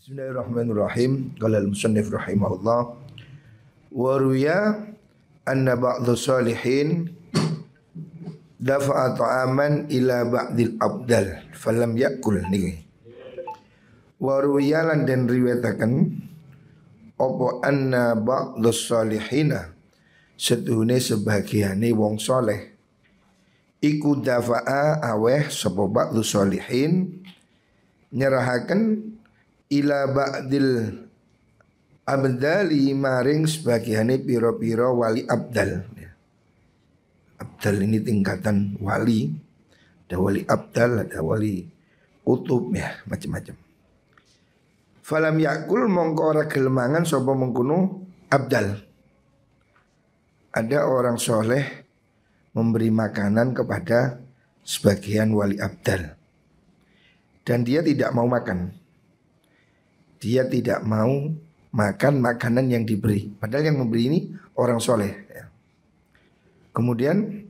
Bismillahirrahmanirrahim. Qala al-musannif rahimahullah wa ruya anna ba'dhu salihin dafa'a ta'aman ila ba'dil abdal falam yakul niki. Wa ruya lan den riwayataken apa anna ba'dhu salihina setuhune sebagiane wong saleh iku dafa'a aweh sapa ba'dhu salihin nyerahaken ila ba'dil abdali maring sebagiannya piro-piro wali abdal. Abdal ini tingkatan wali. Ada wali abdal, ada wali kutub ya, macam-macam. Falam yakul mongko ora gelmangan sapa mengkono abdal. Ada orang soleh memberi makanan kepada sebagian wali abdal. Dan dia tidak mau makan. Dia tidak mau makan makanan yang diberi. Padahal yang memberi ini orang soleh ya. Kemudian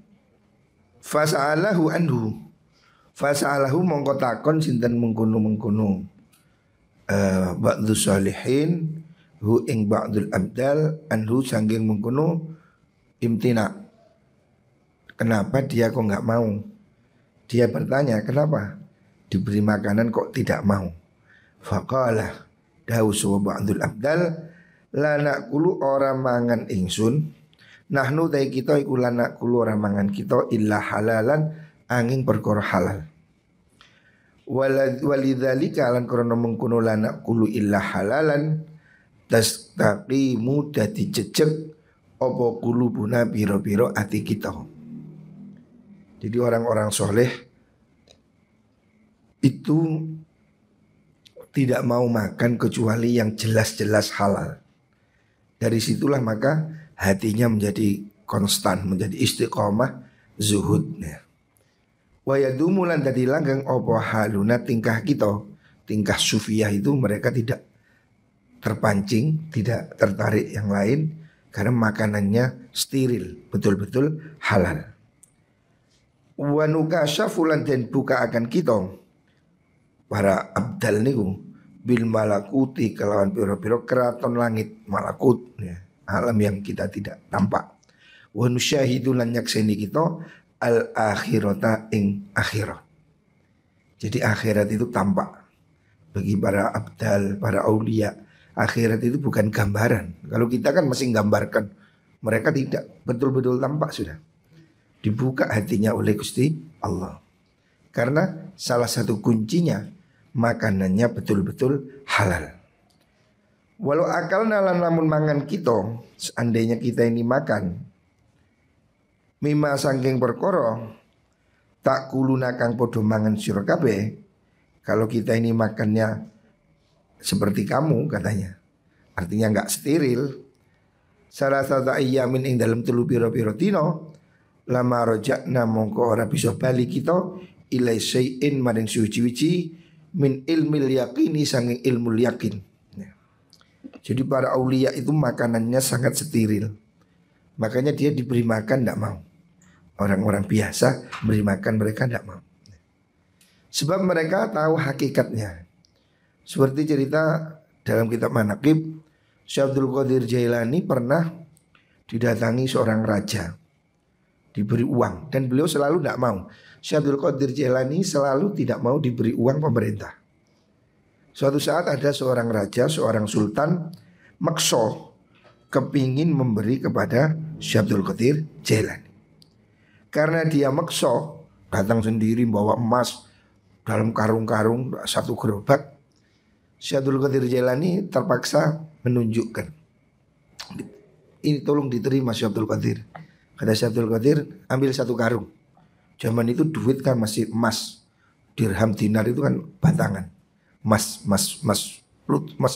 fasa'alahu anhu. Fasa'alahu mongko takon sinten mengkono ba'dhu salihin hu ing ba'dul abdal anhu sanggeng mengkono imtina. Kenapa dia kok enggak mau? Dia bertanya, kenapa diberi makanan kok tidak mau? Faqala dawu suwa ba'dul abdal la nakulu ora mangan ingsun nahnu tai kita iku la nakulu ora mangan kita illa halalan angin perkara halal walidzalika lan krana mengkono la nakulu illa halalan tastaqimu dadi jejeg apa kulubuna pira-pira ati kita. Jadi orang-orang soleh itu tidak mau makan kecuali yang jelas-jelas halal. Dari situlah maka hatinya menjadi konstan, menjadi istiqomah zuhudnya. Wa yadumu lan dadi langgeng apa haluna tingkah kita, tingkah sufiyah itu mereka tidak terpancing, tidak tertarik yang lain karena makanannya steril, betul-betul halal. Wa nukasyafu lan den buka akan kita para abdal niku bil malakuti kelawan piro-piro keraton langit malakut ya, alam yang kita tidak tampak. Wa nusyahidu lan nyakseni kita al akhirata ing akhirat. Jadi akhirat itu tampak bagi para abdal, para aulia. Akhirat itu bukan gambaran. Kalau kita kan masih gambarkan, mereka tidak, betul-betul tampak sudah. Dibuka hatinya oleh Gusti Allah. Karena salah satu kuncinya makanannya betul-betul halal. Walau akal nalan lamun mangan kita, seandainya kita ini makan mimma sangking perkara tak kuluna kang podo mangan sira kabeh. Kalau kita ini makannya seperti kamu katanya, artinya enggak steril. Salah satu ayyamin ing dalam telu pira-pira dina lama rojakna mongko ora bisa bali kita ilai syai'in maring suci-suci min ilmil yaqini sanging ilmu yakin. Jadi para aulia itu makanannya sangat steril. Makanya dia diberi makan tidak mau. Orang-orang biasa beri makan mereka tidak mau. Sebab mereka tahu hakikatnya. Seperti cerita dalam kitab Manaqib, Syekh Abdul Qadir Jailani pernah didatangi seorang raja, diberi uang dan beliau selalu tidak mau. Syekh Abdul Qadir Jailani selalu tidak mau diberi uang pemerintah. Suatu saat ada seorang raja, seorang sultan makso kepingin memberi kepada Syekh Abdul Qadir Jailani. Karena dia makso datang sendiri bawa emas dalam karung-karung satu gerobak, Syekh Abdul Qadir Jailani terpaksa menunjukkan, ini tolong diterima Syekh Abdul Qadir. Kata Syekh Abdul Qadir, ambil satu karung. Zaman itu duit kan masih emas, dirham dinar itu kan batangan, emas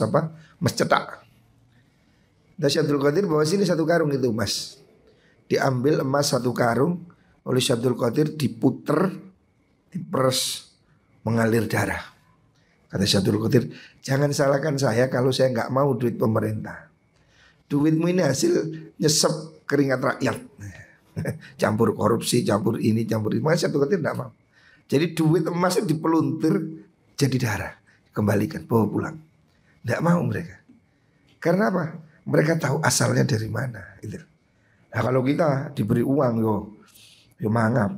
apa? Emas cetak. Dan Syekh Abdul Qadir bawa sini satu karung itu emas. Diambil emas satu karung oleh Syekh Abdul Qadir, diputer, diperes, mengalir darah. Kata Syekh Abdul Qadir, jangan salahkan saya kalau saya nggak mau duit pemerintah. Duitmu ini hasil nyesep keringat rakyat. Campur korupsi, campur ini, campur itu. Makanya Syekh Abdul Qadir tidak mau. Jadi duit emasnya dipeluntir jadi darah, kembalikan, bawa pulang. Tidak mau mereka. Karena apa? Mereka tahu asalnya dari mana gitu. Nah kalau kita diberi uang yo mangap.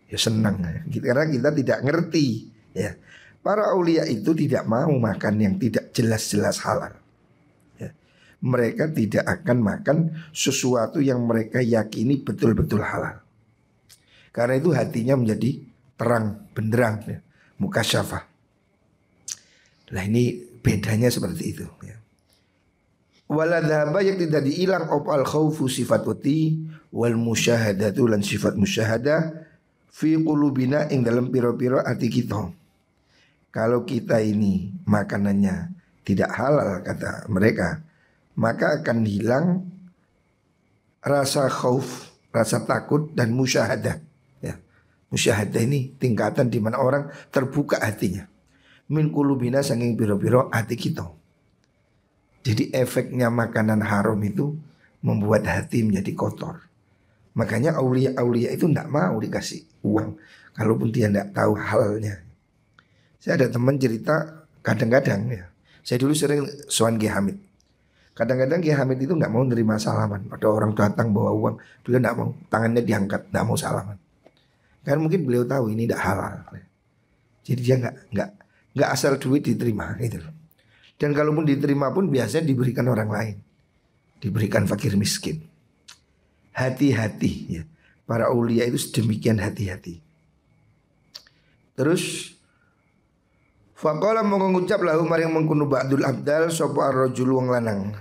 Ya senang karena kita tidak ngerti ya. Para aulia itu tidak mau makan yang tidak jelas-jelas halal ya. Mereka tidak akan makan sesuatu yang mereka yakini betul-betul halal. Karena itu hatinya menjadi terang benderang ya. Mukasyafah. Nah ini bedanya seperti itu ya. Waladhaba yang tidak diilang opal khawfu sifat wati wal musyahadatu lan sifat musyahadah fi qulubina ing dalam piro-piro hati kita. Kalau kita ini makanannya tidak halal kata mereka, maka akan hilang rasa khauf, rasa takut dan musyahadah. Ya. Musyahadah ini tingkatan di mana orang terbuka hatinya. Min qulubina saking piro-piro hati kita. Jadi efeknya makanan haram itu membuat hati menjadi kotor. Makanya aulia-aulia itu tidak mau dikasih uang kalaupun dia tidak tahu halalnya. Saya ada teman cerita kadang-kadang ya. Saya dulu sering sowan Ki Hamid. Kadang-kadang Ki Hamid itu nggak mau nerima salaman. Ada orang datang bawa uang, beliau nggak mau, tangannya diangkat, nggak mau salaman. Karena mungkin beliau tahu ini tidak halal. Jadi dia nggak asal duit diterima gitu loh. Dan kalaupun diterima pun biasanya diberikan orang lain. Diberikan fakir miskin. Hati-hati ya. Para aulia itu sedemikian hati-hati. Terus faqala mongko ngucap lahu maring mengkono ba'dul abdal sapa ar-rajul wong lanang.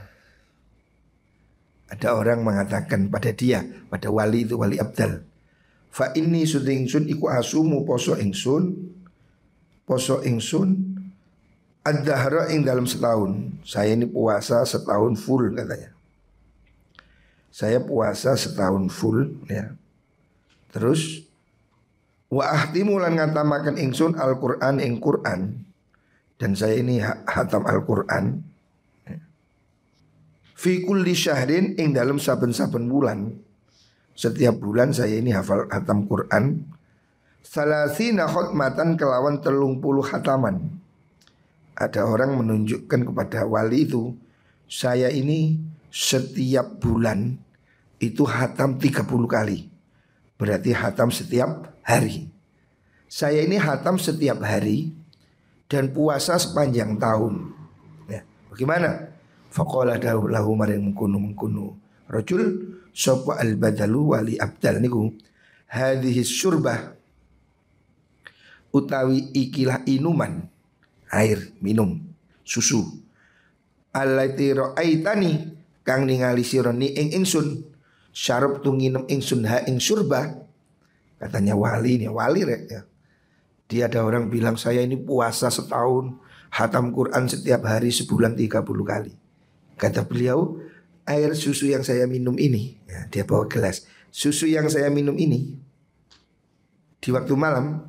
Ada orang mengatakan pada dia, pada wali itu wali abdal. Fa inni sudingsun iku asumu poso ingsun. Poso ingsun ad-dahra ing dalam setahun. Saya ini puasa setahun full katanya. Saya puasa setahun full ya. Terus wa ahtimu lan ngatamaken ingsun Al-Qur'an ing Qur'an. Dan saya ini hatam Al-Qur'an. Fi kulli syahrin ing dalam saben-saben bulan. Setiap bulan saya ini hafal hatam Qur'an. Salasina khutmatan kelawan 30 khataman. Ada orang menunjukkan kepada wali itu, saya ini setiap bulan itu hatam 30 kali. Berarti hatam setiap hari. Saya ini hatam setiap hari dan puasa sepanjang tahun. Ya, bagaimana? Faqala lahu maring mengkunu rajul sapa al-badalu wali abdal niku hadhihi syurbah utawi ikilah inuman air minum susu allati ra'aitani kang ningali sira ni ing ingsun syarab tu nginem ingsun ha ing syurbah. Katanya wali nih, wali rek ya. Dia ada orang bilang saya ini puasa setahun, hatam Quran setiap hari sebulan 30 kali. Kata beliau, air susu yang saya minum ini ya, dia bawa gelas. Susu yang saya minum ini di waktu malam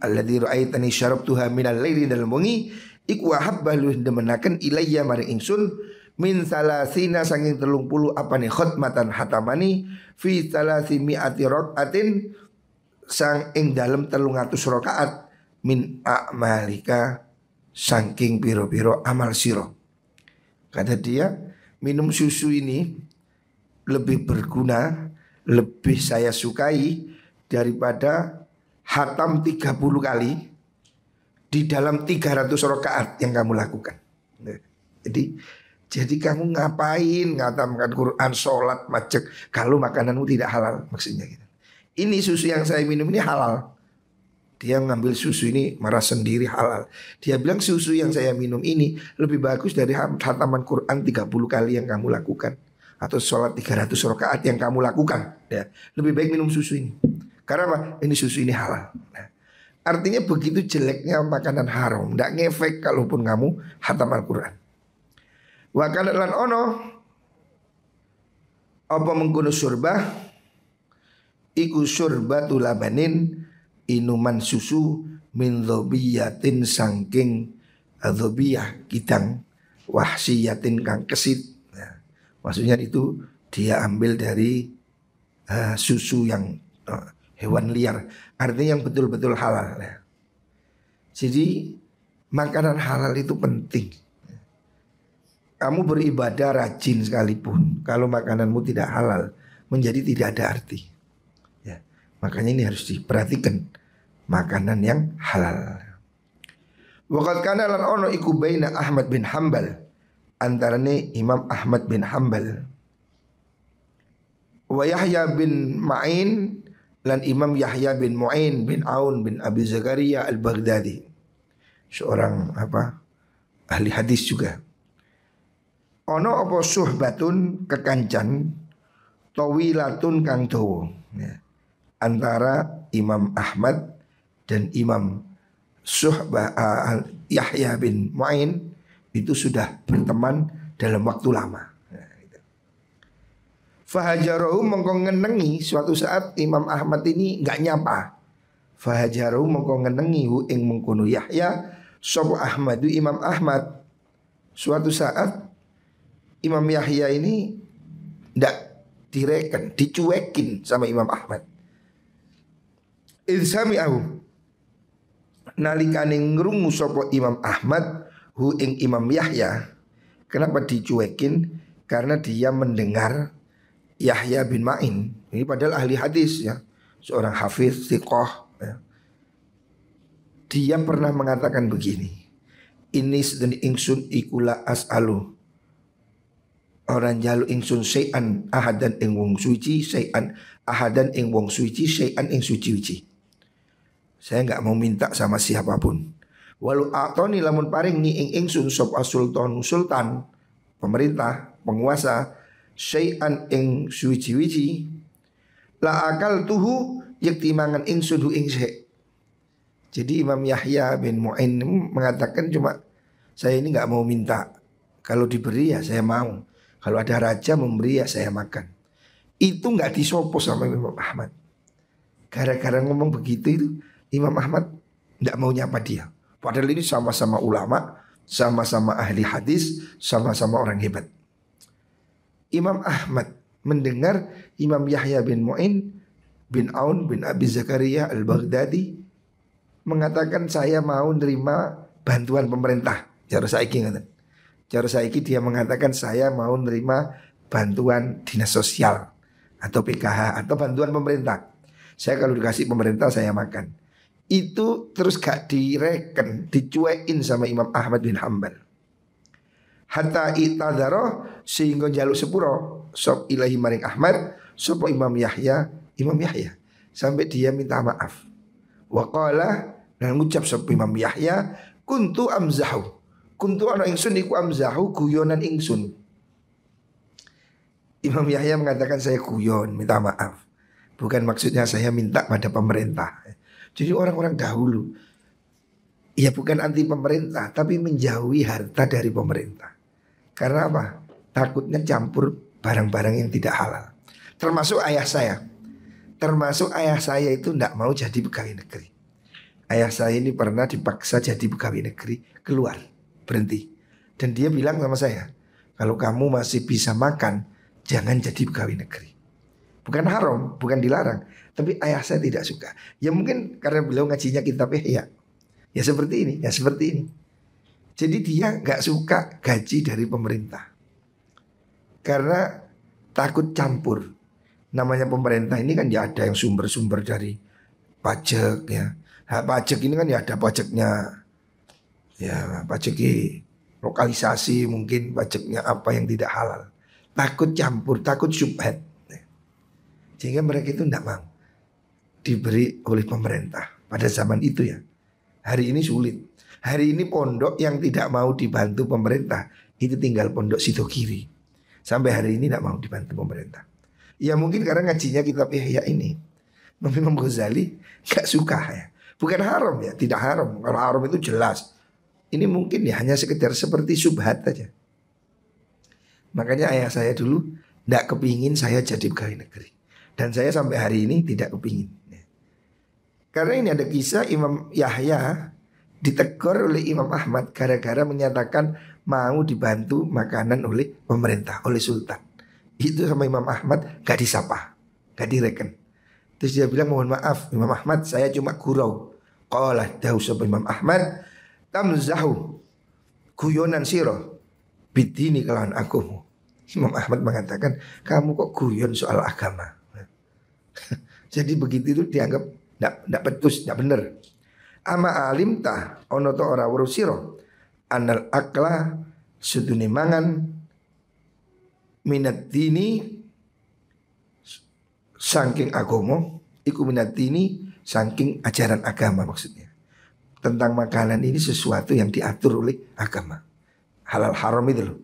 alladzi ra'aitani syarabtuha minal laili dalam wengi iku habba luwih demenaken ilayya maring ingsun min salasina sanging 30 apane khutmatan hatamani fi salasi mi'ati rakaatin sang ing dalem 300 rakaat min a'malika saking piro-piro amal sira. Kata dia, minum susu ini lebih berguna, lebih saya sukai daripada hatam 30 kali di dalam 300 rakaat yang kamu lakukan. Jadi kamu ngapain ngatamkan Quran, sholat, macet kalau makananmu tidak halal maksudnya gitu. Ini susu yang saya minum ini halal. Dia ngambil susu ini marah sendiri halal. Dia bilang susu yang saya minum ini lebih bagus dari hataman Quran 30 kali yang kamu lakukan. Atau sholat 300 rakaat yang kamu lakukan ya. Lebih baik minum susu ini. Karena apa? Ini susu ini halal. Nah, artinya begitu jeleknya makanan haram, tidak ngefek kalaupun kamu hatam Al-Quran. Wa kana lan ono apa mengkono syurbah iku syurbatu labanin inuman susu min dhobiyatin sangking dhobiyah kidang wahsiyatin kang kesit. Nah, maksudnya itu dia ambil dari susu yang hewan liar, artinya yang betul-betul halal ya. Jadi Makanan halal itu penting. Kamu beribadah rajin sekalipun, kalau makananmu tidak halal, menjadi tidak ada arti. Ya, makanya ini harus diperhatikan makanan yang halal. Waqad kana lan ono iku baina Ahmad bin Hambal, antarane Imam Ahmad bin Hambal, wa Yahya bin Ma'in lan Imam Yahya bin Mu'in bin Aun bin Abi Zakaria al-Baghdadi, seorang ahli hadis juga. Ono apa suhbatun kekancan tawilatun kang dawa, ya, antara Imam Ahmad dan Imam Yahya bin Mu'in itu sudah berteman dalam waktu lama. Fahajarahu mongko ngenengi suatu saat Imam Ahmad ini enggak nyapa. Fahajarahu mongko ngenengi hu ing mengkono Yahya sapa Ahmadu Imam Ahmad. Suatu saat Imam Yahya ini ndak direken, dicuekin sama Imam Ahmad. Idzami'ahu nalikane ngrungu sapa Imam Ahmad hu ing Imam Yahya. Kenapa dicuekin? Karena dia mendengar Yahya bin Ma'in, ini padahal ahli hadis ya, seorang hafiz thiqah ya. Dia pernah mengatakan begini, ini sedeni ingsun ikula as'alu, orang jalu ingsun syai'an ahadan ing wong suci, syai'an ahadan ing wong suci, syai'an ing suci-suci. Saya enggak mau minta sama siapapun. Walau atoni lamun paring ni ing ingsun sop sultan, pemerintah, penguasa, syai'an ing suci-suci, la akal tuhu yakti mangan ingsun hu ing syai'. Jadi Imam Yahya bin Mu'in mengatakan cuma saya ini enggak mau minta. Kalau diberi ya saya mau. Kalau ada raja memberi ya saya makan. Itu enggak disopo sama Imam Ahmad. Gara-gara ngomong begitu itu Imam Ahmad enggak mau nyapa dia. Padahal ini sama-sama ulama, sama-sama ahli hadis, sama-sama orang hebat. Imam Ahmad mendengar Imam Yahya bin Mu'in bin Aun bin Abi Zakaria al-Baghdadi mengatakan saya mau nerima bantuan pemerintah. Cara saiki ngaten. Cara saiki dia mengatakan saya mau nerima bantuan dinas sosial atau PKH atau bantuan pemerintah. Saya kalau dikasih pemerintah saya makan. Itu terus gak direken, dicuekin sama Imam Ahmad bin Hambal. Hatta itadaro sehingga jaluk sepuro sop ilahi maring Ahmad sop Imam Yahya sampai dia minta maaf. Wa qala dan ngucap sop Imam Yahya kuntu amzahu. Kuntu ana ingsun iku amzahu guyonan ingsun. Imam Yahya mengatakan saya guyon, minta maaf. Bukan maksudnya saya minta pada pemerintah. Jadi orang-orang dahulu ya bukan anti pemerintah, tapi menjauhi harta dari pemerintah. Karena apa? Takutnya campur barang-barang yang tidak halal. Termasuk ayah saya. Termasuk ayah saya itu tidak mau jadi pegawai negeri. Ayah saya ini pernah dipaksa jadi pegawai negeri, keluar, berhenti. Dan dia bilang sama saya, kalau kamu masih bisa makan, jangan jadi pegawai negeri. Bukan haram, bukan dilarang, tapi ayah saya tidak suka. Ya mungkin karena beliau ngajinya kitab Ihya. Ya seperti ini, ya seperti ini. Jadi dia gak suka gaji dari pemerintah karena takut campur. Namanya pemerintah ini kan ya ada yang sumber-sumber dari pajak ya. Nah, pajak ini kan ya ada pajaknya, ya pajak lokalisasi, mungkin pajaknya apa yang tidak halal. Takut campur, takut syubhat. Sehingga mereka itu tidak mau diberi oleh pemerintah pada zaman itu ya. Hari ini sulit. Hari ini pondok yang tidak mau dibantu pemerintah itu tinggal pondok Sidogiri. Sampai hari ini tidak mau dibantu pemerintah. Ya mungkin karena ngajinya kitab Ihya ini. Imam Ghazali gak suka ya. Bukan haram ya, tidak haram. Kalau haram itu jelas. Ini mungkin ya hanya sekedar seperti syubhat saja. Makanya ayah saya dulu tidak kepingin saya jadi pegawai negeri. Dan saya sampai hari ini tidak kepingin. Karena ini ada kisah Imam Yahya ditegur oleh Imam Ahmad gara-gara menyatakan mau dibantu makanan oleh pemerintah, oleh sultan. Itu sama Imam Ahmad gak disapa, gak direken. Terus dia bilang mohon maaf Imam Ahmad, saya cuma gurau. Qala dahu sapa Imam Ahmad, tamzahu guyonan siro bidini kelawan agama. Imam Ahmad mengatakan kamu kok guyon soal agama. Jadi begitu itu dianggap tidak petus, tidak benar. Ama alim ta ono to ora weruh sira anal akla sedune mangan minat dini saking agama iku minat dini saking ajaran agama maksudnya. Tentang makanan ini sesuatu yang diatur oleh agama. Halal haram itu loh.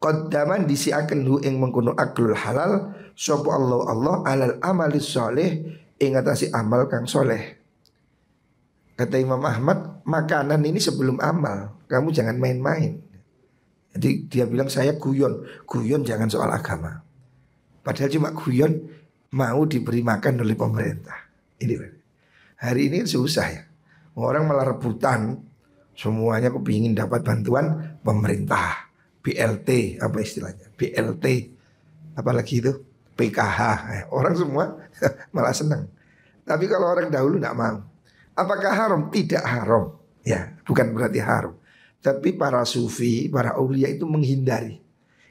Qaddaman disiaken hu ing mengkono aklul halal sapa Allah alal amali sholih ing atase amal kang soleh. Kata Imam Ahmad, makanan ini sebelum amal, kamu jangan main-main. Jadi dia bilang saya guyon jangan soal agama. Padahal cuma guyon mau diberi makan oleh pemerintah. Ini hari ini susah ya. Orang malah rebutan, semuanya kepingin dapat bantuan pemerintah. BLT apa istilahnya? BLT apalagi itu PKH. Orang semua malah senang. Tapi kalau orang dahulu tidak mau. Apakah haram? Tidak haram. Ya, bukan berarti haram. Tapi para sufi, para aulia itu menghindari.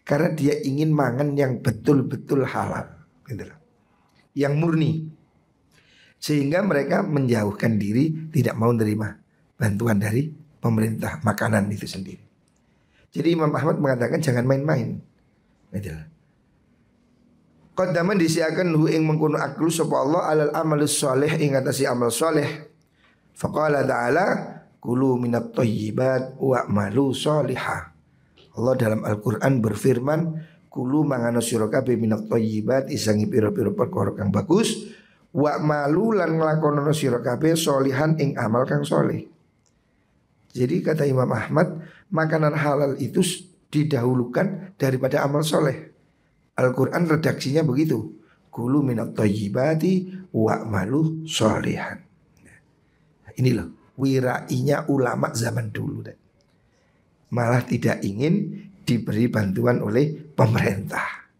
Karena dia ingin mangan yang betul-betul halal, gitu loh. Yang murni. Sehingga mereka menjauhkan diri, tidak mau menerima bantuan dari pemerintah makanan itu sendiri. Jadi Imam Ahmad mengatakan jangan main-main. Gitu loh. Qaddaman disiakan hu ing mengkono aklu sapa Allah alal amalus sholih ing atase amal soleh. Faqala ta'ala kulu minat thayyibat wa'malu sholihah. Allah dalam Al-Qur'an berfirman kulu mangano sira kabeh minat thayyibat isangi pira-pira perkara kang bagus wa'malu lan nglakonono sira kabeh sholihan ing amal kang soleh. Jadi kata Imam Ahmad makanan halal itu didahulukan daripada amal soleh. Al-Quran redaksinya begitu. Kulu minat thayyibati wa'malu sholihan. Ini loh wirainya ulama zaman dulu. Malah tidak ingin diberi bantuan oleh pemerintah.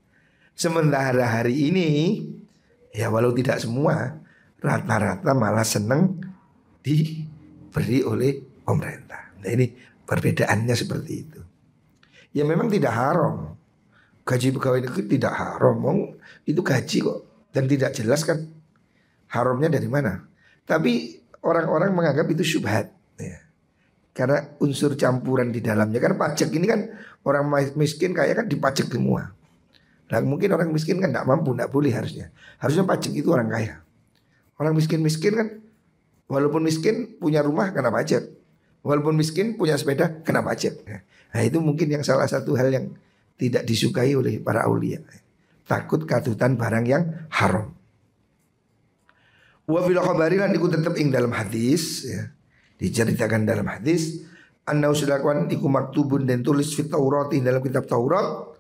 Sementara hari ini ya walau tidak semua, rata-rata malah senang diberi oleh pemerintah. Nah ini perbedaannya seperti itu. Ya memang tidak haram. Gaji pegawai negeri tidak haram. Itu gaji kok. Dan tidak jelas kan haramnya dari mana. Tapi orang-orang menganggap itu syubhat ya. Karena unsur campuran di dalamnya. Karena pajak ini kan orang miskin kaya kan dipajak semua. Nah mungkin orang miskin kan tidak mampu, tidak boleh harusnya. Harusnya pajak itu orang kaya. Orang miskin-miskin kan walaupun miskin punya rumah kena pajak. Walaupun miskin punya sepeda kena pajak. Nah itu mungkin yang salah satu hal yang tidak disukai oleh para aulia. Takut katutan barang yang haram. Wa fil khabari lan iku tetep ing dalam hadis ya. Diceritakan dalam hadis anna usulakan iku maktubun dan tulis fit Taurat dalam kitab Taurat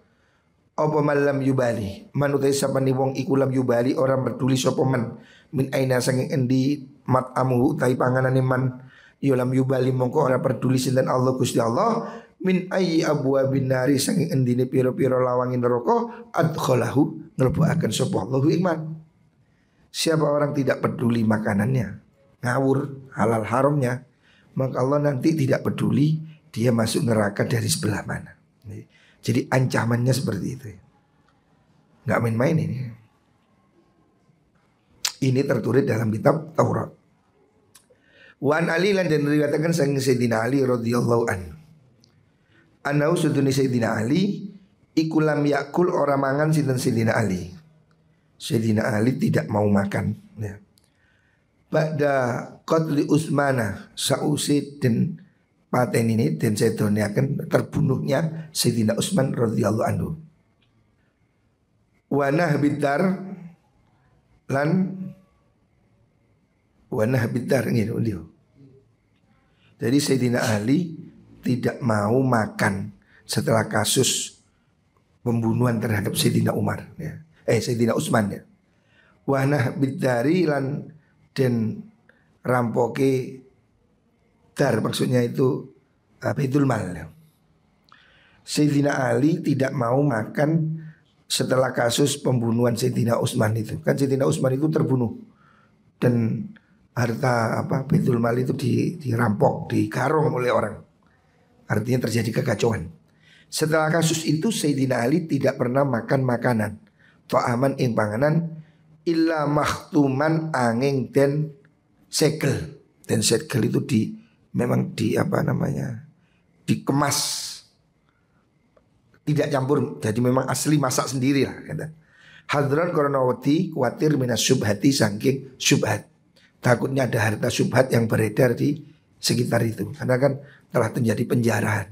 apa malam yubali man utai sapani wong iku lam yubali orang peduli sapa man min aina sanging endi mat amuhu tai panganane man ya lam yubali mongko ora peduli sinten Allah Gusti Allah min ayyi abwabin nari sanging endine pira-pira lawangin neraka adkhalahu nglebokaken sapa Allahu iman. Siapa orang tidak peduli makanannya, ngawur halal haramnya, maka Allah nanti tidak peduli dia masuk neraka dari sebelah mana. Jadi ancamannya seperti itu. Nggak main-main ini. Ini tertulis dalam kitab Taurat. Wan Ali lan dan diriwayatkan sang Sayyidina Ali radhiyallahu anhu. Anau suduni Sayyidina Ali ikulam yakul ora mangan sinten Sayyidina Ali. Sayyidina Ali tidak mau makan ya. Ba'da qatli Utsmana sausi dan paten ini dan sedone akan terbunuhnya Sayyidina Utsman radhiyallahu anhu. Wanah bidar lan wanah bidar gitu dia. Jadi Sayyidina Ali tidak mau makan setelah kasus pembunuhan terhadap Sayyidina Umar ya. Sayyidina Utsman ya. Wanah bidari lan dan rampoke dar maksudnya itu Baitul Mal ya. Sayyidina Ali tidak mau makan setelah kasus pembunuhan Sayyidina Utsman itu. Kan Sayyidina Utsman itu terbunuh dan harta apa Baitul Mal itu dirampok, digarong oleh orang. Artinya terjadi kekacauan. Setelah kasus itu Sayyidina Ali tidak pernah makan makanan ta'aman ing panganan illa makhtuman angin dan segel. Dan segel itu memang di apa namanya, dikemas, tidak campur, jadi memang asli masak sendiri lah kata. Hadran koronawati khawatir minas syubhati saking syubhat. Takutnya ada harta syubhat yang beredar di sekitar itu, karena kan telah terjadi penjarahan.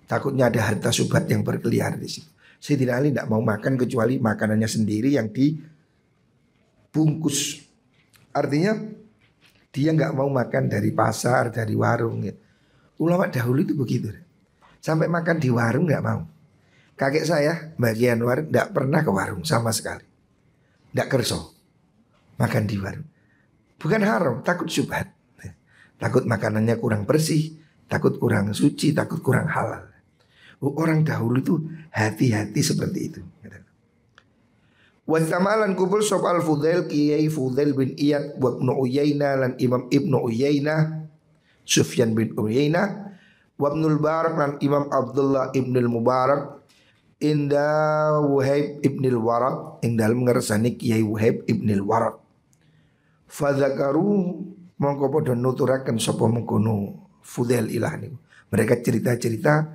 Takutnya ada harta syubhat yang berkeliaran di situ. Sayyidina Ali tidak mau makan kecuali makanannya sendiri yang dibungkus. Artinya dia nggak mau makan dari pasar, dari warung. Ya. Ulama dahulu itu begitu. Sampai makan di warung nggak mau. Kakek saya bagian warung nggak pernah ke warung sama sekali. Nggak kerso makan di warung. Bukan haram, takut syubhat. Takut makanannya kurang bersih, takut kurang suci, takut kurang halal. Orang dahulu itu hati-hati seperti itu. Wa tamalan kubul sop al Fudail Kiai Fudail bin Iyad wa Ibnu Uyainah lan Imam Ibnu Uyainah Sufyan bin Uyainah wa Ibnul Mubarak lan Imam Abdullah Ibnul Mubarak inda Wuhaib Ibnul Warad ing dalem ngersani Kiai Wuhaib Ibnul Warad. Fadzakaru mongko padha nuturaken sapa mengkono Fudail ilah niku. Mereka cerita-cerita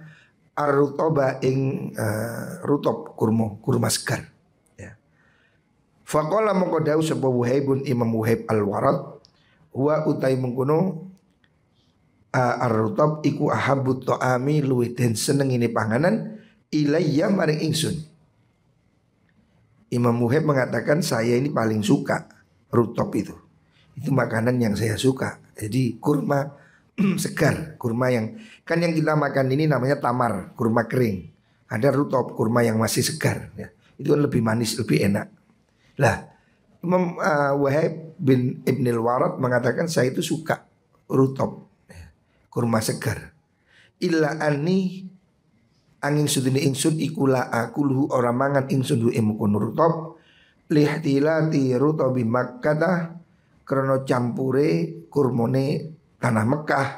ar-rutoba ing rutop kurma segar. Faqala mongko dawuh sapa Wuhaibun Imam Wuhaib Al-Warad wa utai mengkono ar-rutab iku ahabbut ta'ami luwih den seneng ini panganan ilayya maring ingsun. Imam Wuhaib mengatakan saya ini paling suka rutab itu. Itu makanan yang saya suka. Jadi kurma segar, kurma yang kan yang kita makan ini namanya tamar, kurma kering. Ada rutab, kurma yang masih segar ya. Itu kan lebih manis, lebih enak. Lah Imam Wuhaib bin Ibnul Warad mengatakan saya itu suka rutab, kurma segar. Illa anni angin sudini ingsun ikula akuluhu orang mangan ingsun hu emukun rutab lihtilati rutabi Makkah karena campure kurmone tanah Mekah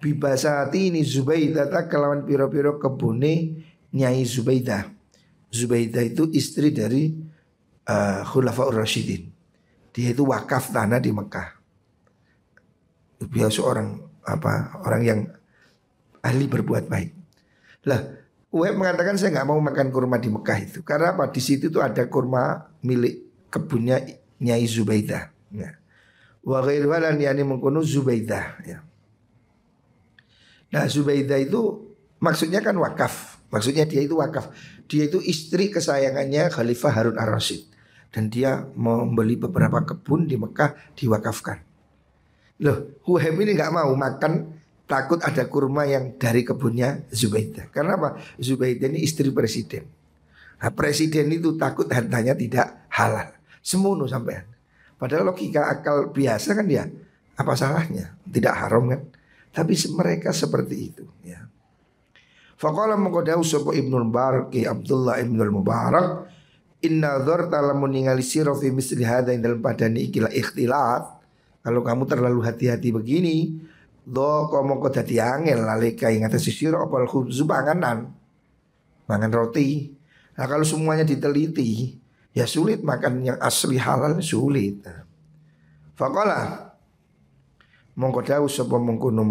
bibasati ini Zubaidah kelawan piro-piro kebune Nyai Zubaidah. Zubaidah itu istri dari Khulafaur Rasyidin. Dia itu wakaf tanah di Mekah. Dia seorang orang yang ahli berbuat baik. Lah, Uwais mengatakan saya nggak mau makan kurma di Mekah itu. Karena apa? Di situ tuh ada kurma milik kebunnya Nyai Zubaidah. Ya. Wa ghairu lan yani mengkono Zubaidah. Ya. Nah Zubaidah itu maksudnya kan wakaf. Maksudnya dia itu wakaf. Dia itu istri kesayangannya Khalifah Harun ar-Rasyid. Dan dia membeli beberapa kebun di Mekah diwakafkan. Loh, Wuhaib ini gak mau makan, takut ada kurma yang dari kebunnya Zubaidah. Karena apa? Zubaidah ini istri presiden. Nah presiden itu takut hartanya tidak halal. Semono sampean. Padahal logika akal biasa kan ya, apa salahnya? Tidak haram kan? Tapi mereka seperti itu ya. Faqala mengkodau sapa Ibnul Mubarak Abdullah Ibnul Mubarak inna dzarta lamun ningali sira fi misli hadza ing dalem padane ikilah ikhtilaf. Kalau kamu terlalu hati-hati begini, do komo kok dadi angel laleka ing atas sira apa khubzu panganan. Mangan roti. Nah kalau semuanya diteliti, ya sulit makan yang asli halal sulit. Faqala mongko dawuh sapa mengkono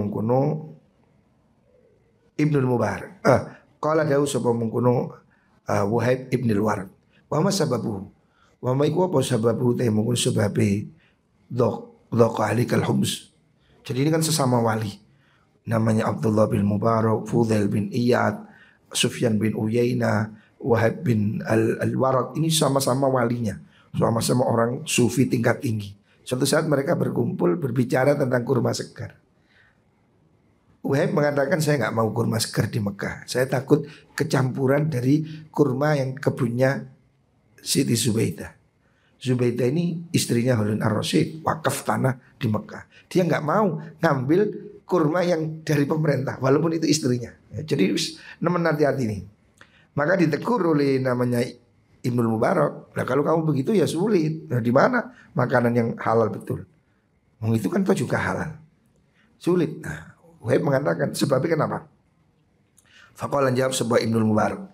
Ibnul Mubarak. Qala dawuh sapa mengkono Wuhaib Ibnul Warad. Wa ma sababu? Wa ma iku apa sababu teh mungkin sebabe dok alikal hums. Jadi ini kan sesama wali. Namanya Abdullah bin Mubarak, Fudail bin Iyad, Sufyan bin Uyainah, Wahab bin Al-Warad. Ini sama-sama walinya. Sama-sama orang sufi tingkat tinggi. Suatu saat mereka berkumpul berbicara tentang kurma segar. Wahab mengatakan saya nggak mau kurma segar di Mekah. Saya takut kecampuran dari kurma yang kebunnya Siti Zubaidah. Zubaidah ini istrinya Harun ar-Rasyid, wakaf tanah di Mekah. Dia nggak mau ngambil kurma yang dari pemerintah, walaupun itu istrinya. Ya, jadi nemen hati-hati nih. Maka ditegur oleh namanya Ibnul Mubarak. Nah kalau kamu begitu ya sulit. Nah di mana makanan yang halal betul? Itu kan toh juga halal. Sulit. Nah, Wahib mengatakan sebabnya kenapa? Faqala jawab sebuah Ibnul Mubarak.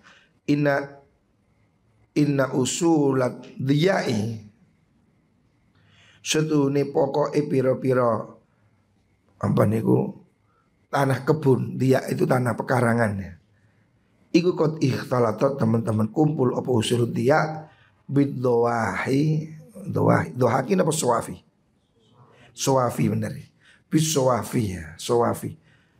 Inna usulat diyai setune pokoke pira-pira apa niku tanah kebun, dia itu tanah pekarangan ya. Iku kot ikhtalatot teman-teman kumpul apa usul dia bidwahi dohakin apa suwafi? Suwafi benar. Bis suwafi ya, suwafi.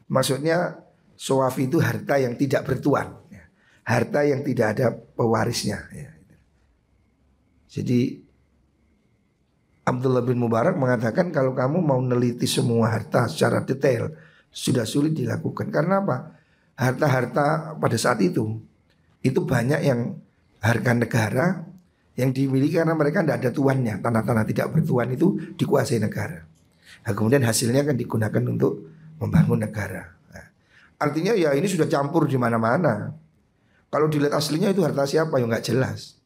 Maksudnya suwafi itu harta yang tidak bertuan ya. Harta yang tidak ada pewarisnya ya. Jadi Abdullah bin Mubarak mengatakan kalau kamu mau neliti semua harta secara detail sudah sulit dilakukan. Karena apa? Harta-harta pada saat itu banyak yang harga negara yang dimiliki karena mereka tidak ada tuannya. Tanah-tanah tidak bertuan itu dikuasai negara. Nah, kemudian hasilnya kan digunakan untuk membangun negara. Nah, artinya ya ini sudah campur di mana-mana. Kalau dilihat aslinya itu harta siapa yang nggak jelas.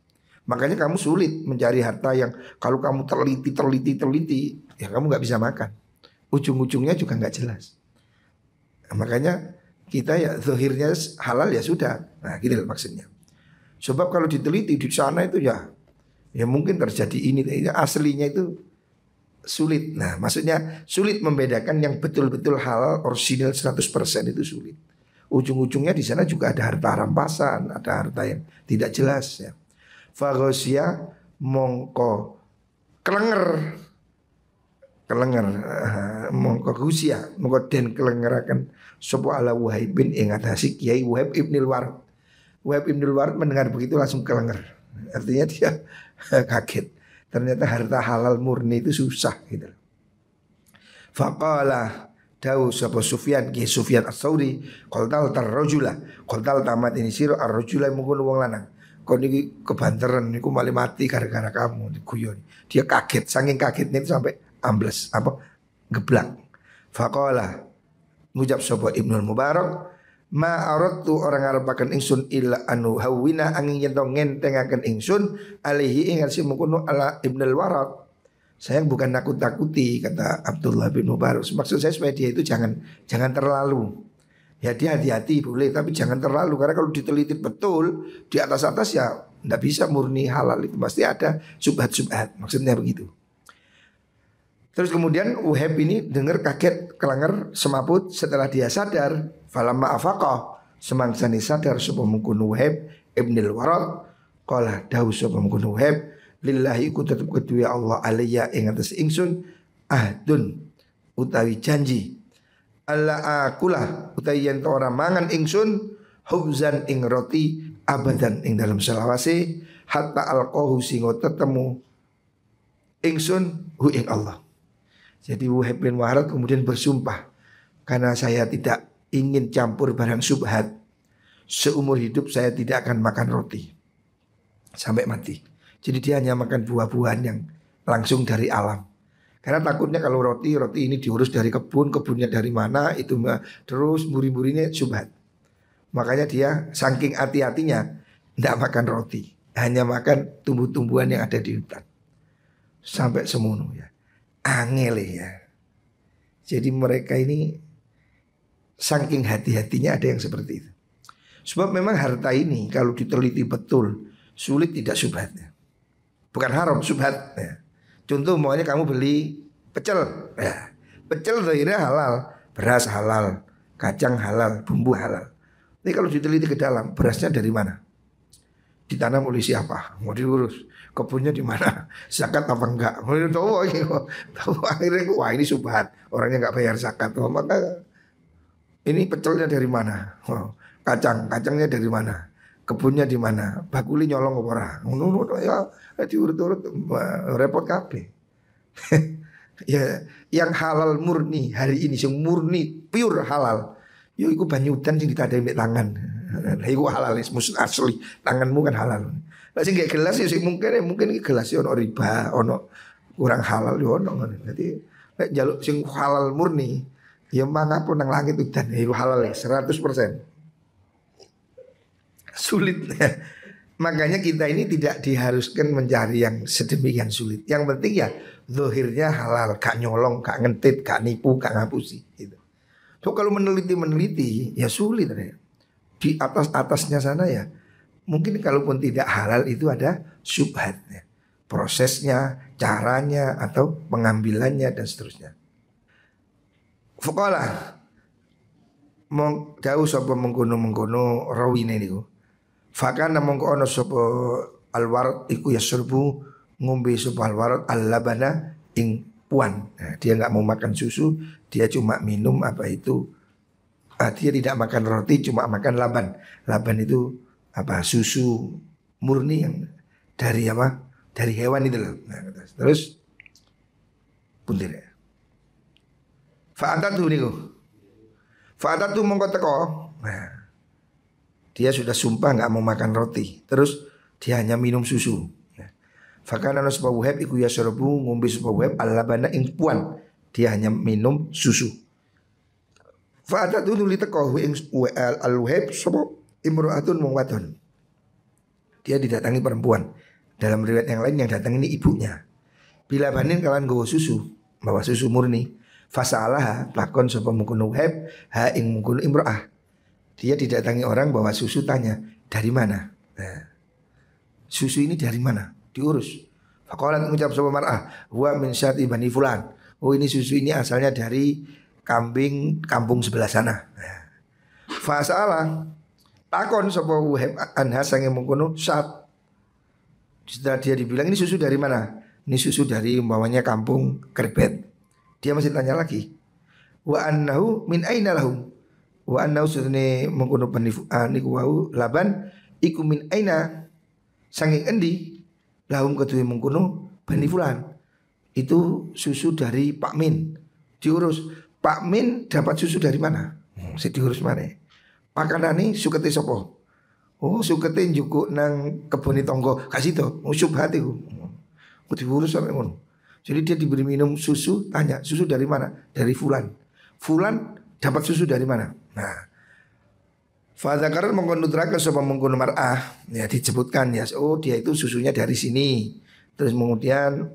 Makanya kamu sulit mencari harta yang kalau kamu teliti, ya kamu nggak bisa makan. Ujung-ujungnya juga nggak jelas. Nah, makanya kita ya zahirnya halal ya sudah. Nah, gitu maksudnya. Sebab kalau diteliti di sana itu ya mungkin terjadi ini. Aslinya itu sulit. Nah, maksudnya sulit membedakan yang betul-betul halal original 100% itu sulit. Ujung-ujungnya di sana juga ada harta rampasan, ada harta yang tidak jelas ya. Fagosia mongko kelenger mongko gusia mongko den kelengeraken sapa ala Wahib bin ing atase Kiai Wahib Ibnul Warad. Wahib Ibnul Warad mendengar begitu langsung kelenger. Artinya dia kaget. Ternyata harta halal murni itu susah gitu. Faqala dawu sapa Sufyan Ki Sufyan Ats-Tsauri qaltal tarrajula qaltal tamat ini sira ar-rajula mungkon wong lanang. Kau ini kebanteran, niku malah mati gara-gara kamu diguyon. Dia kaget, saking kagetnya itu sampai ambles apa geblak. Faqala ngucap sapa Ibnul Mubarak ma aradtu orang ngarepaken ingsun illa anu hawina angin yen to ngentengaken ingsun alaihi ing asih mungkono ala Ibnul Warad. Saya bukan nakut-nakuti kata Abdullah bin Mubarak. Maksud saya supaya dia itu jangan terlalu. Ya dia hati-hati boleh tapi jangan terlalu. Karena kalau diteliti betul di atas-atas ya tidak bisa murni halal. Itu pasti ada subhat-subhat. Maksudnya begitu. Terus kemudian Wahib ini dengar kaget kelenger semaput setelah dia sadar. Falamma afaqah semangsani sadar sapa mungkun Wahib Ibnul Warad. Qala dawu sapa mungkun Wahib lillahi ku tetep kedue Allah alayya ing atas ingsun ahdun utawi janji. Allah akulah utawi yen ora mangan ingsun hubzan ing roti abadan ing dalam selawase hatta alqahu singo tetemu ingsun hu ing Allah. Jadi Wahib bin Warad kemudian bersumpah karena saya tidak ingin campur barang subhat. Seumur hidup saya tidak akan makan roti sampai mati. Jadi dia hanya makan buah-buahan yang langsung dari alam. Karena takutnya kalau roti ini diurus dari kebunnya dari mana itu terus muri-murinya subhat. Makanya dia saking hati-hatinya tidak makan roti, hanya makan tumbuh-tumbuhan yang ada di hutan. Sampai semono ya. Angel ya. Jadi mereka ini saking hati-hatinya ada yang seperti itu. Sebab memang harta ini kalau diteliti betul sulit tidak subhatnya. Bukan haram subhat ya. Contoh maunya kamu beli pecel ya. Pecel zahirnya halal, beras halal, kacang halal, bumbu halal. Ini kalau diteliti ke dalam berasnya dari mana? Ditanam oleh siapa? Mau diurus. Kebunnya di mana? Zakat apa enggak? Mau tahu akhirnya wah ini subhat. Orangnya enggak bayar zakat. Oh, maka ini pecelnya dari mana? Oh, kacangnya dari mana? Kebunnya di mana? Bakuli nyolong apa ora? Ngono ya diurut-urut repot kabeh. Ya, yang halal murni hari ini sing murni pure halal. Yo iku banyudan sing ditandai mek tangan. Lah iku halal musuh asli. Tanganmu kan halal. Lah sing gak gelas ya sing mungkin iki gelas ono riba, ono kurang halal yo ono ngono. Dadi nek njaluk sing halal murni ya mangapun nang langit udan iku halal 100%. Sulit. Makanya kita ini tidak diharuskan mencari yang sedemikian sulit. Yang penting ya zahirnya halal, gak nyolong, gak ngentit, gak nipu, gak ngapusi gitu. So kalau meneliti ya sulit ya. Di atasnya sana ya mungkin kalaupun tidak halal itu ada syubhatnya, prosesnya, caranya atau pengambilannya dan seterusnya. Faqala mong jauh sapa mengkono rawine niku. Fakana mongko ana sapa alwarad iku yasrubu ngombe sapa alwarad al-labana ing puan. Nah, dia enggak mau makan susu, dia cuma minum apa itu? Dia tidak makan roti, cuma makan laban. Laban itu apa? Susu murni yang dari apa? Dari hewan itu loh. Nah, terus puntir ya. Fa'atatu niku. Fa'atatu mongko teko. Nah, dia sudah sumpah nggak mau makan roti. Terus dia hanya minum susu. Fakana nas Wahab iku yasrabu ngombe sapa Wahab al-labana ing puan. Dia hanya minum susu. Fa'atatu nuli teko ing al-Wahab sapa imro'atun wong wadon. Dia didatangi perempuan. Dalam riwayat yang lain yang datang ini ibunya. Bila banin kalian nggawa susu, bawa susu murni. Fasalah lakon sapa mungkunu Wahab ha ing mungkunu imro'ah. Dia didatangi orang bawa susu, tanya dari mana? Nah, susu ini dari mana? Diurus. Faqalat mengucap sapa mar'ah, wa min syati bani fulan. Oh ini susu ini asalnya dari kambing kampung sebelah sana. Nah, fasalah takon sapa Wahab anha sange mengkono syat. Setelah dia dibilang ini susu dari mana? Ini susu dari umpamanya kampung Kerbet. Dia masih tanya lagi. Wa annahu min aina lahum? Wa annahu sunne mengkono penifuan iku wau laban iku min aina sanging endi lahum kedue mengkono bani fulan. Itu susu dari Pak Min. Diurus. Pak Min dapat susu dari mana? Sing diurus mana? Pakanane sukete sapa? Oh, sukete njukuk nang kebone tangga. Kasih to, syubhat iku. Diurus sampe ngono. Jadi dia diberi minum susu, tanya susu dari mana? Dari fulan. Fulan dapat susu dari mana? Nah, fadzakar mengkonutrakan sapa mengkono mar'ah, ya disebutkan ya, oh dia itu susunya dari sini. Terus kemudian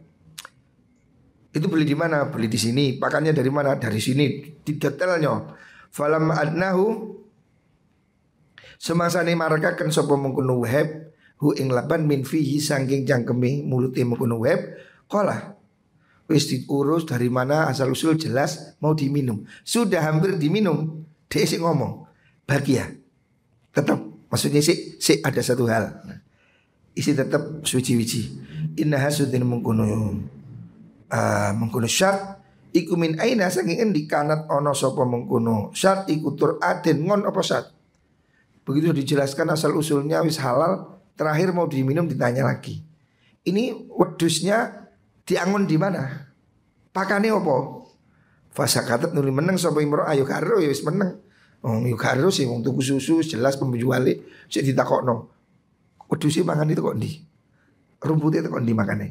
itu beli di mana? Beli di sini. Pakannya dari mana? Dari sini. Di detailnya. Falam adnahu semasa ni marakaken sapa mengkono Wahab hu ing laban min fihi saking jangkeme mulute mengkono Wahab qala wis diurus dari mana asal usul jelas mau diminum. Sudah hampir diminum, dia sih ngomong bahagia. Tetap maksudnya sih ada satu hal. Isi tetap suci-wici. Inna hasudin mengkono syart iku min aina saking endi kanat ana sapa mengkono syart iku tur aden ngon apa syart. Begitu dijelaskan asal usulnya wis halal, terakhir mau diminum ditanya lagi. Ini wedusnya diangon di mana? Pakane opo? Fasakatat nuli meneng sapa imro ayo karo ya wis meneng. Oh yo karo sih wong tuku susu jelas pemjuale sik ditakokno. Wedhuse mangan itu kok ndi? Rumputnya itu kok ndi makane?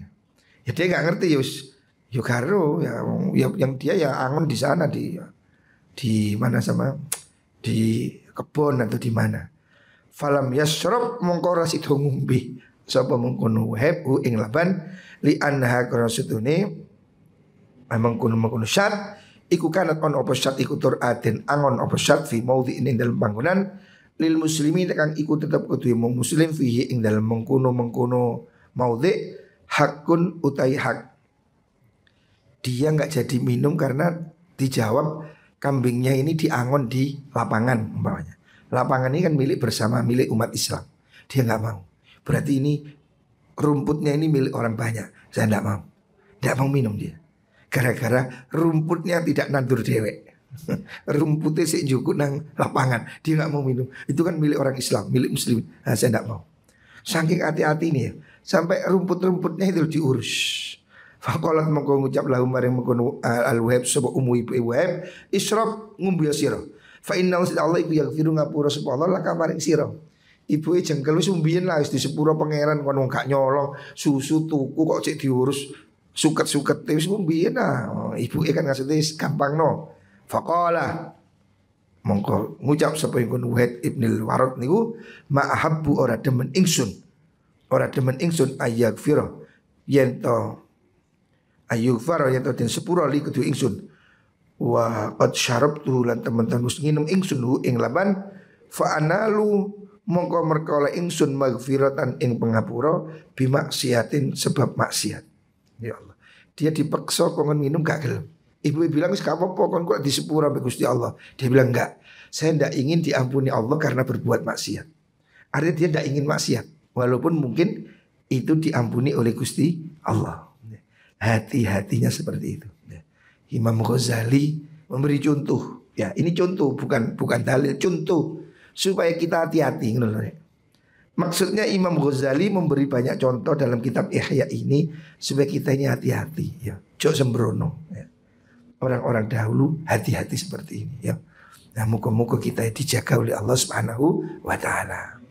Ya dia enggak ngerti ya wis yo karo ya yang dia ya angon di sana di mana sama di kebon atau di mana. Falam yasrab mongko ora sida ngombe sapa mengkono Wahab ing laban li anha kana setune mengkono syat iku kanat on apa syat iku tur aden angon apa syat fi maudhi'in ing dalem panggonan lil muslimin kang iku tetep kudu wong muslim fihi ing dalem mengkono maudhi' hakun utai hak. Dia enggak jadi minum karena dijawab kambingnya ini diangon di lapangan umpamanya. Lapangan ini kan milik bersama, milik umat Islam. Dia enggak mau. Berarti ini rumputnya ini milik orang banyak. Saya enggak mau. Enggak mau minum dia. Gara-gara rumputnya tidak nandur dewek. Rumputnya sik njukuk nang lapangan. Dia enggak mau minum. Itu kan milik orang Islam, milik muslim. Nah, saya enggak mau. Saking hati-hati nih ya. Sampai rumput-rumputnya itu diurus. Faqalat mongko ngucap lahum maring mengkono al-Wahab sapa umu ibu Wahab isyrab ngombe sira. Fa inna Allah iku yaghfiru ngapura sapa Allah laka maring sira. Ibu jengkel wis umbiyen lah wis di sepuro pangeran kon wong gak nyolong susu tuku kok cek diurus suket-suket wis umbiyen nah. Ibu kan maksudnya gampang no. Faqala mongko ngucap sapa ingkun Wahab ibnul Warad niku ma'habbu ora demen ingsun ora demen ingsun ayaghfira yen to ayyughfara yen to den sepura li kudu ingsun wa qad syarabtu lan teman-teman wis nginem ingsun hu ing laban fa analu mongko merkola ingsun maghfiratan ing pangapura bimaksiatin sebab maksiat. Ya Allah. Dia dipaksa kongen minum gak gelem. Ibu bilang wis gak apa-apa kon kok disepura mbek Gusti Allah. Dia bilang enggak. Saya ndak ingin diampuni Allah karena berbuat maksiat. Artinya dia ndak ingin maksiat walaupun mungkin itu diampuni oleh Gusti Allah. Hati-hatinya seperti itu. Imam Ghazali memberi contoh. Ya, ini contoh bukan dalil, contoh supaya kita hati-hati. Maksudnya Imam Ghazali memberi banyak contoh dalam kitab Ihya ini supaya kita ini hati-hati. Ya, jok sembrono. Ya. Orang-orang dahulu hati-hati seperti ini. Ya. Nah, muka-muka kita dijaga oleh Allah Subhanahu wa Ta'ala.